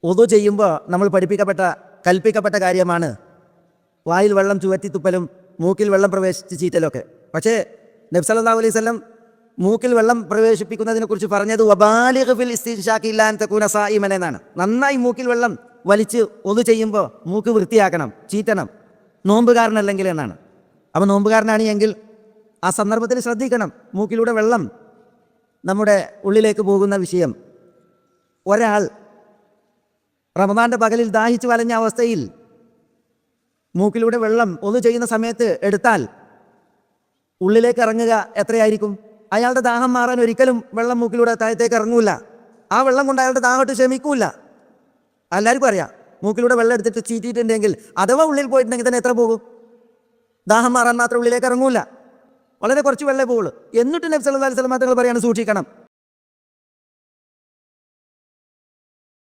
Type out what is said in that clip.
ഒതു ചെയ്യുമ്പോൾ നമ്മൾ കൽപ്പിക്കപ്പെട്ട കാര്യമാണ് വായിൽ വെള്ളം ചുവറ്റിത്തുപ്പലും മൂക്കിൽ വെള്ളം പ്രവേശിച്ച് ചീറ്റലൊക്കെ. പക്ഷേ നബി സല്ലല്ലാഹു അലൈഹി വസല്ലം മൂക്കിൽ വെള്ളം പ്രവേശിപ്പിക്കുന്നതിനെക്കുറിച്ച് പറഞ്ഞത് വബാലിഗ് ഫിൽ ഇസ്തിൻഷാഖി ഇല്ലാ അൻ തകൂന സായിമൻ എന്നാണ്. നന്നായി മൂക്കിൽ വെള്ളം വലിച്ച് ഒതു ചെയ്യുമ്പോൾ മൂക്ക് വൃത്തിയാക്കണം, ചീറ്റണം, നോമ്പുകാരനല്ലെങ്കിൽ എന്നാണ്. അപ്പോൾ നോമ്പുകാരനാണ് എങ്കിൽ ആ സന്ദർഭത്തിൽ ശ്രദ്ധിക്കണം. മൂക്കിലൂടെ വെള്ളം നമ്മുടെ ഉള്ളിലേക്ക് പോകുന്ന വിഷയം. ഒരാൾ റമദാൻ്റെ പകലിൽ ദാഹിച്ചു വലഞ്ഞ അവസ്ഥയിൽ മൂക്കിലൂടെ വെള്ളം ഒതു ചെയ്യുന്ന സമയത്ത് എടുത്താൽ ഉള്ളിലേക്ക് ഇറങ്ങുക എത്രയായിരിക്കും? അയാളുടെ ദാഹം മാറാൻ ഒരിക്കലും വെള്ളം മൂക്കിലൂടെ താഴത്തേക്ക് ഇറങ്ങൂല. ആ വെള്ളം കൊണ്ട് അയാളുടെ ദാഹം ക്ഷമിക്കൂല. എല്ലാവർക്കും അറിയാം, മൂക്കിലൂടെ വെള്ളം എടുത്തിട്ട് ചീറ്റിയിട്ടുണ്ടെങ്കിൽ അഥവാ ഉള്ളിൽ പോയിട്ടുണ്ടെങ്കിൽ തന്നെ എത്ര പോകും? ദാഹം മാറാൻ മാത്രം ഉള്ളിലേക്ക് ഇറങ്ങൂല, വളരെ കുറച്ച് വെള്ളമേ പോകുള്ളൂ. എന്നിട്ട് നബി സല്ലല്ലാഹു അലൈഹി വസല്ലം തങ്ങൾ പറയാണ് സൂക്ഷിക്കണം.